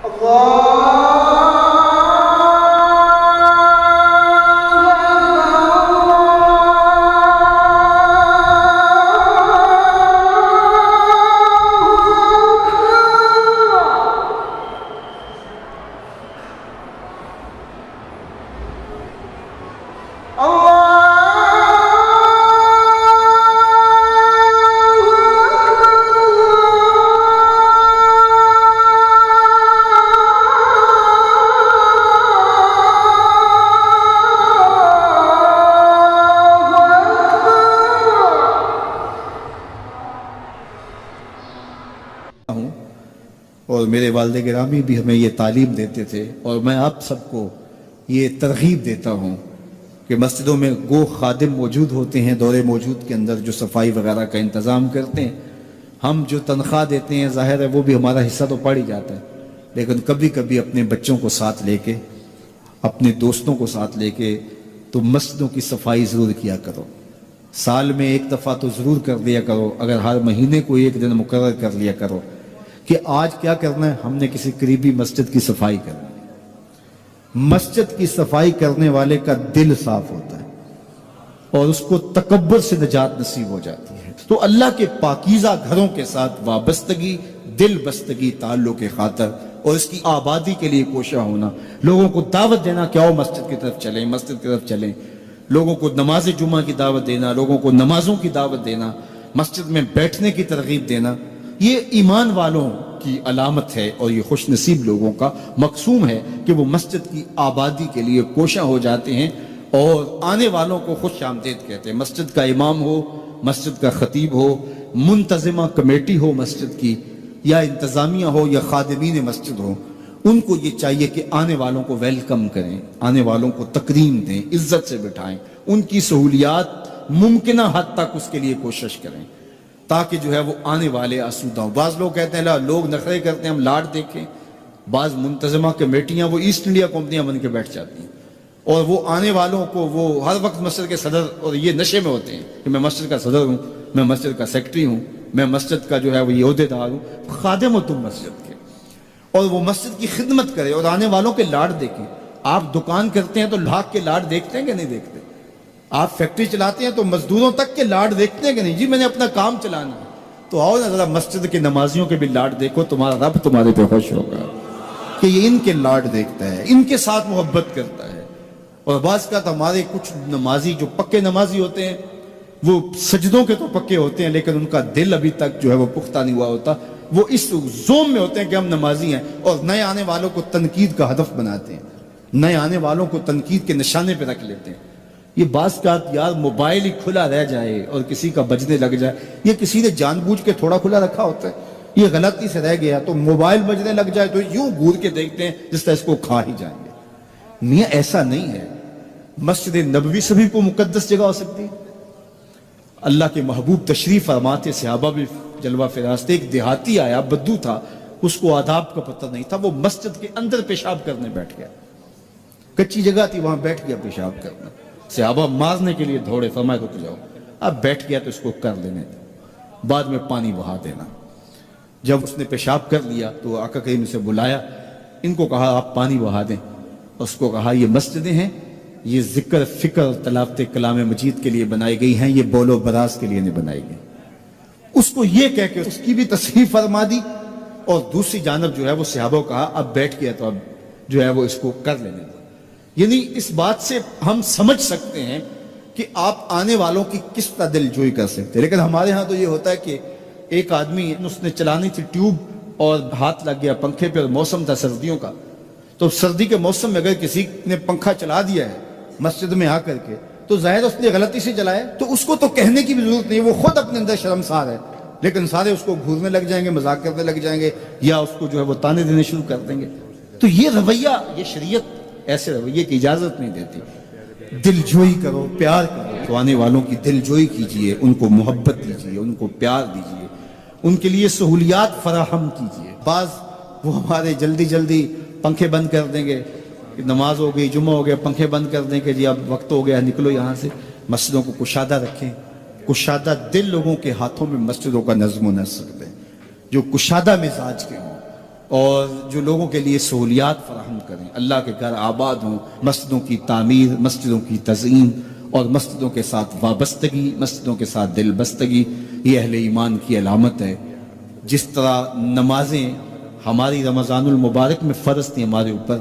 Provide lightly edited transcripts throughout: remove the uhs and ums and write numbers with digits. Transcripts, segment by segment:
اور میرے والد گرامی بھی ہمیں یہ تعلیم دیتے تھے، اور میں آپ سب کو یہ ترغیب دیتا ہوں کہ مسجدوں میں گو خادم موجود ہوتے ہیں دور موجود کے اندر جو صفائی وغیرہ کا انتظام کرتے ہیں. ہم جو تنخواہ دیتے ہیں ظاہر ہے وہ بھی ہمارا حصہ تو پڑ ہی جاتا ہے، لیکن کبھی کبھی اپنے بچوں کو ساتھ لے کے، اپنے دوستوں کو ساتھ لے کے تو مسجدوں کی صفائی ضرور کیا کرو. سال میں ایک دفعہ تو ضرور کر لیا کرو، اگر ہر مہینے کو ایک دن مقرر کر لیا کرو کہ آج کیا کرنا ہے، ہم نے کسی قریبی مسجد کی صفائی کرنی ہے. مسجد کی صفائی کرنے والے کا دل صاف ہوتا ہے اور اس کو تکبر سے نجات نصیب ہو جاتی ہے. تو اللہ کے پاکیزہ گھروں کے ساتھ وابستگی، دل بستگی تعلق کے خاطر اور اس کی آبادی کے لیے کوشاں ہونا، لوگوں کو دعوت دینا کہ آؤ مسجد کی طرف چلیں، مسجد کی طرف چلیں، لوگوں کو نماز جمعہ کی دعوت دینا، لوگوں کو نمازوں کی دعوت دینا، مسجد میں بیٹھنے کی ترغیب دینا، یہ ایمان والوں کی علامت ہے اور یہ خوش نصیب لوگوں کا مقصوم ہے کہ وہ مسجد کی آبادی کے لیے کوشاں ہو جاتے ہیں اور آنے والوں کو خوش آمدید کہتے ہیں. مسجد کا امام ہو، مسجد کا خطیب ہو، منتظمہ کمیٹی ہو مسجد کی، یا انتظامیہ ہو یا خادمین مسجد ہو، ان کو یہ چاہیے کہ آنے والوں کو ویلکم کریں، آنے والوں کو تکریم دیں، عزت سے بٹھائیں، ان کی سہولیات ممکنہ حد تک اس کے لیے کوشش کریں تاکہ جو ہے وہ آنے والے آسودہ ہوں. بعض لوگ کہتے ہیں لوگ نخرے کرتے ہیں ہم لاٹ دیکھیں. بعض منتظمہ کمیٹیاں وہ ایسٹ انڈیا کمپنیاں بن کے بیٹھ جاتی ہیں اور وہ آنے والوں کو وہ ہر وقت مسجد کے صدر، اور یہ نشے میں ہوتے ہیں کہ میں مسجد کا صدر ہوں، میں مسجد کا سیکٹری ہوں، میں مسجد کا جو ہے وہ یہ عہدے دار ہوں. خادم ہو تم مسجد کے، اور وہ مسجد کی خدمت کرے اور آنے والوں کے لاٹ دیکھیں. آپ دکان کرتے ہیں تو لاکھ کے لاٹ دیکھتے ہیں کہ نہیں دیکھتے؟ آپ فیکٹری چلاتے ہیں تو مزدوروں تک کے لاٹ دیکھتے ہیں کہ نہیں؟ جی میں نے اپنا کام چلانا ہے. تو آؤ نا ذرا مسجد کے نمازیوں کے بھی لاٹ دیکھو، تمہارا رب تمہارے پہ خوش ہوگا کہ یہ ان کے لاٹ دیکھتا ہے، ان کے ساتھ محبت کرتا ہے. اور بعض کا تو ہمارے کچھ نمازی جو پکے نمازی ہوتے ہیں وہ سجدوں کے تو پکے ہوتے ہیں لیکن ان کا دل ابھی تک جو ہے وہ پختہ نہیں ہوا ہوتا. وہ اس زوم میں ہوتے ہیں کہ ہم نمازی ہیں اور نئے آنے والوں کو تنقید کا ہدف بناتے ہیں، نئے آنے والوں کو تنقید کے نشانے پہ رکھ لیتے ہیں. یہ بعض کا یار موبائل ہی کھلا رہ جائے اور کسی کا بجنے لگ جائے، یہ کسی نے جان بوجھ کے تھوڑا کھلا رکھا ہوتا ہے، یہ غلطی سے رہ گیا تو موبائل بجنے لگ جائے تو یوں گور کے دیکھتے ہیں جس طرح اس کو کھا ہی جائیں گے. میاں ایسا نہیں ہے. مسجد نبوی سے بھی کوئی مقدس جگہ ہو سکتی ہے. اللہ کے محبوب تشریف فرماتے، صحابہ بھی جلوہ فراستے. ایک دیہاتی آیا، بدو تھا، اس کو آداب کا پتہ نہیں تھا، وہ مسجد کے اندر پیشاب کرنے بیٹھ گیا. کچی جگہ تھی، وہاں بیٹھ گیا پیشاب کرنا. صحابہ مارنے کے لیے دوڑے، فرمایا رک جاؤ. اب بیٹھ گیا تو اس کو کر لینے دو، بعد میں پانی بہا دینا. جب اس نے پیشاب کر لیا تو آقا کریم سے بلایا، ان کو کہا آپ پانی بہا دیں. اس کو کہا یہ مسجدیں ہیں، یہ ذکر فکر تلاوت کلام مجید کے لیے بنائی گئی ہیں، یہ بول و براز کے لیے نہیں بنائی گئی. اس کو یہ کہہ کے اس کی بھی تصحیح فرما دی اور دوسری جانب جو ہے وہ صحابہ کو کہا اب بیٹھ گیا تو اب جو ہے وہ اس کو کر لینے دو. یعنی اس بات سے ہم سمجھ سکتے ہیں کہ آپ آنے والوں کی کس طرح دل جوئی کر سکتے ہیں. لیکن ہمارے ہاں تو یہ ہوتا ہے کہ ایک آدمی، اس نے چلانی تھی ٹیوب اور ہاتھ لگ گیا پنکھے پہ، اور موسم تھا سردیوں کا، تو سردی کے موسم میں اگر کسی نے پنکھا چلا دیا ہے مسجد میں آ کر کے تو ظاہر اس نے غلطی سے چلایا تو اس کو تو کہنے کی بھی ضرورت نہیں، وہ خود اپنے اندر شرمسار ہے. لیکن سارے اس کو گھورنے لگ جائیں گے، مذاق کرنے لگ جائیں گے، یا اس کو جو ہے وہ تانے دینے شروع کر دیں گے. تو یہ رویہ، یہ شریعت ایسے رویے کی اجازت نہیں دیتی. دل جوئی کرو، پیار کرو، تو آنے والوں کی دل جوئی کیجئے، ان کو محبت دیجئے، ان کو پیار دیجئے، ان کے لیے سہولیات فراہم کیجئے. بعض وہ ہمارے جلدی جلدی پنکھے بند کر دیں گے، نماز ہو گئی، جمعہ ہو گیا، پنکھے بند کر دیں کہ جی اب وقت ہو گیا نکلو یہاں سے. مسجدوں کو کشادہ رکھیں، کشادہ دل لوگوں کے ہاتھوں میں مسجدوں کا نظم و نسق دیں، جو کشادہ مزاج کے ہوں، اور جو لوگوں کے لیے سہولیات فراہم کریں. اللہ کے گھر آباد ہوں, مسجدوں کی تعمیر, مسجدوں کی تزئین اور مسجدوں کے ساتھ وابستگی, مسجدوں کے ساتھ دل بستگی, یہ اہل ایمان کی علامت ہے. جس طرح نمازیں ہماری رمضان المبارک میں فرض تھیں ہمارے اوپر,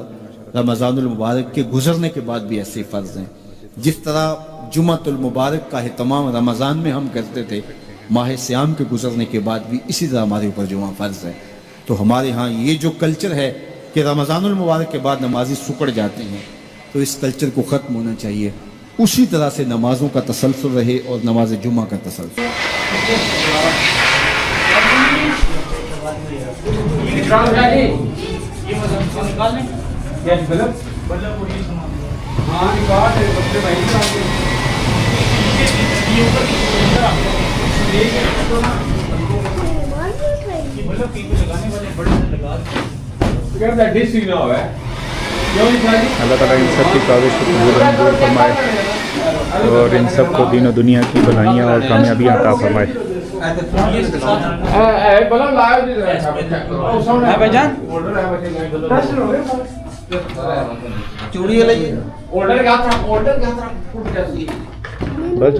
رمضان المبارک کے گزرنے کے بعد بھی ایسے فرض ہیں. جس طرح جمعۃ المبارک کا اہتمام رمضان میں ہم کرتے تھے, ماہ صیام کے گزرنے کے بعد بھی اسی طرح ہمارے اوپر جمعہ فرض ہے. تو ہمارے ہاں یہ جو کلچر ہے کہ رمضان المبارک کے بعد نمازی سکڑ جاتے ہیں, تو اس کلچر کو ختم ہونا چاہیے. اسی طرح سے نمازوں کا تسلسل رہے اور نماز جمعہ کا تسلسل. اللہ تعالیٰ ان سب کی کاوش کو قبول منظور فرمائے اور ان سب کو دین و دنیا کی بھلائیاں اور کامیابیاں عطا فرمائے. بس